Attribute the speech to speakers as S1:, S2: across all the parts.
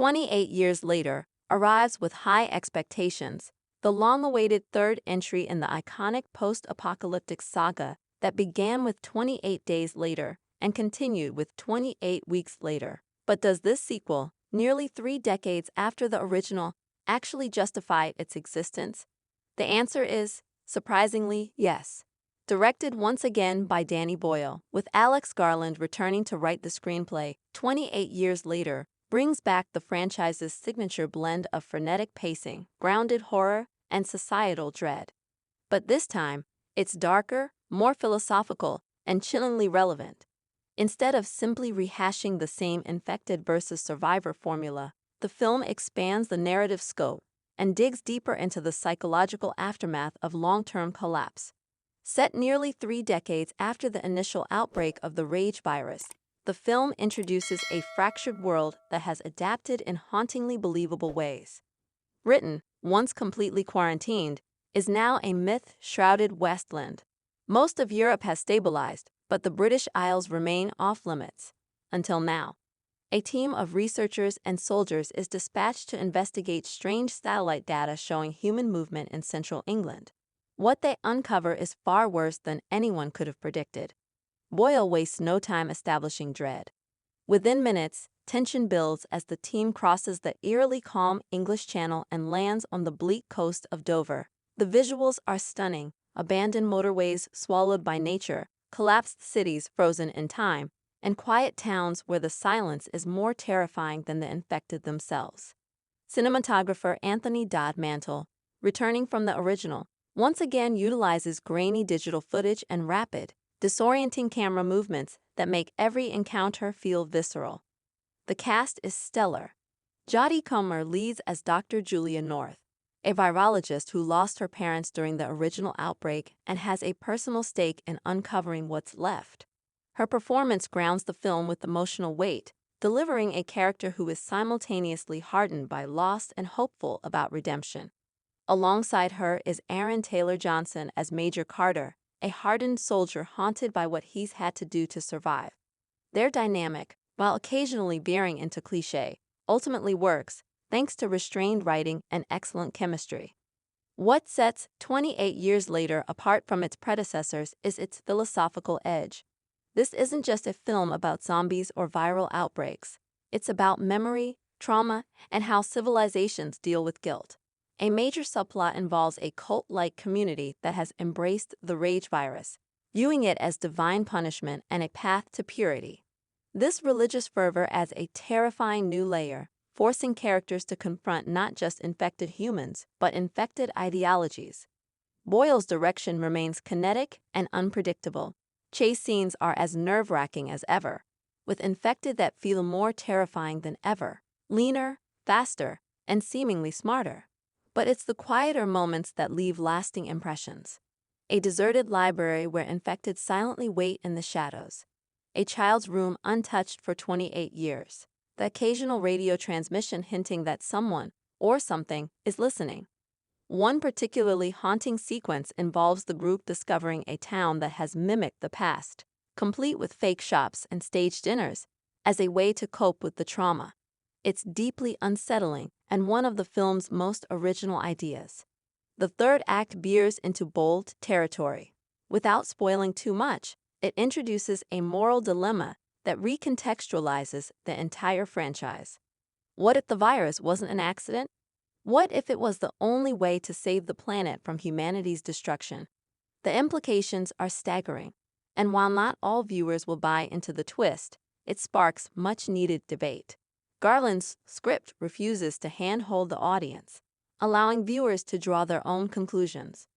S1: 28 years later, arrives with high expectations, the long-awaited third entry in the iconic post-apocalyptic saga that began with 28 days later and continued with 28 weeks later. But does this sequel, nearly 3 decades after the original, actually justify its existence? The answer is, surprisingly, yes. Directed once again by Danny Boyle, with Garland returning to write the screenplay, 28 years later brings back the franchise's signature blend of frenetic pacing, grounded horror, and societal dread. But this time, it's darker, more philosophical, and chillingly relevant. Instead of simply rehashing the same infected versus survivor formula, the film expands the narrative scope and digs deeper into the psychological aftermath of long-term collapse. Set nearly 3 decades after the initial outbreak of the rage virus, the film introduces a fractured world that has adapted in hauntingly believable ways. Britain, once completely quarantined, is now a myth-shrouded wasteland. Most of Europe has stabilized, but the British Isles remain off-limits. Until now. A team of researchers and soldiers is dispatched to investigate strange satellite data showing human movement in central England. What they uncover is far worse than anyone could have predicted. Boyle wastes no time establishing dread. Within minutes, tension builds as the team crosses the eerily calm English Channel and lands on the bleak coast of Dover. The visuals are stunning: abandoned motorways swallowed by nature, collapsed cities frozen in time, and quiet towns where the silence is more terrifying than the infected themselves. Cinematographer Anthony Mantle, returning from the original, once again utilizes grainy digital footage and rapid, disorienting camera movements that make every encounter feel visceral. The cast is stellar. Jodie Comer leads as Dr. Julia North, a virologist who lost her parents during the original outbreak and has a personal stake in uncovering what's left. Her performance grounds the film with emotional weight, delivering a character who is simultaneously hardened by loss and hopeful about redemption. Alongside her is Aaron Taylor-Johnson as Major Carter, a hardened soldier haunted by what he's had to do to survive. Their dynamic, while occasionally veering into cliché, ultimately works thanks to restrained writing and excellent chemistry. What sets 28 years later apart from its predecessors is its philosophical edge. This isn't just a film about zombies or viral outbreaks. It's about memory, trauma, and how civilizations deal with guilt. A major subplot involves a cult-like community that has embraced the rage virus, viewing it as divine punishment and a path to purity. This religious fervor adds a terrifying new layer, forcing characters to confront not just infected humans, but infected ideologies. Boyle's direction remains kinetic and unpredictable. Chase scenes are as nerve-wracking as ever, with infected that feel more terrifying than ever, leaner, faster, and seemingly smarter. But it's the quieter moments that leave lasting impressions. A deserted library where infected silently wait in the shadows. A child's room untouched for 28 years. The occasional radio transmission hinting that someone, or something, is listening. One particularly haunting sequence involves the group discovering a town that has mimicked the past, complete with fake shops and staged dinners, as a way to cope with the trauma. It's deeply unsettling and one of the film's most original ideas. The third act veers into bold territory. Without spoiling too much, it introduces a moral dilemma that recontextualizes the entire franchise. What if the virus wasn't an accident? What if it was the only way to save the planet from humanity's destruction? The implications are staggering, and while not all viewers will buy into the twist, it sparks much-needed debate. Garland's script refuses to handhold the audience, allowing viewers to draw their own conclusions.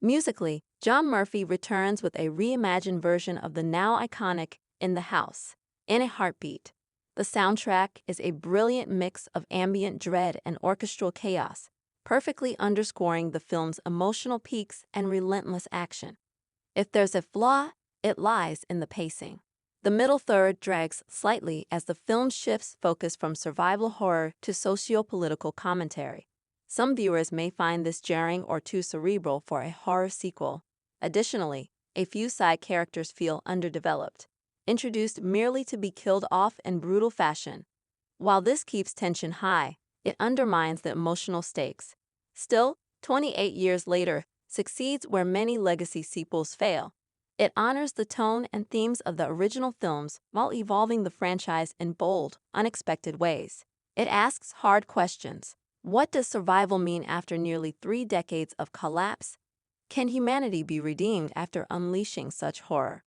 S1: Musically, John Murphy returns with a reimagined version of the now iconic In the House, In a Heartbeat. The soundtrack is a brilliant mix of ambient dread and orchestral chaos, perfectly underscoring the film's emotional peaks and relentless action. If there's a flaw, it lies in the pacing. The middle third drags slightly as the film shifts focus from survival horror to socio-political commentary. Some viewers may find this jarring or too cerebral for a horror sequel. Additionally, a few side characters feel underdeveloped, introduced merely to be killed off in brutal fashion. While this keeps tension high, it undermines the emotional stakes. Still, 28 years later, succeeds where many legacy sequels fail. It honors the tone and themes of the original films while evolving the franchise in bold, unexpected ways. It asks hard questions. What does survival mean after nearly 3 decades of collapse? Can humanity be redeemed after unleashing such horror?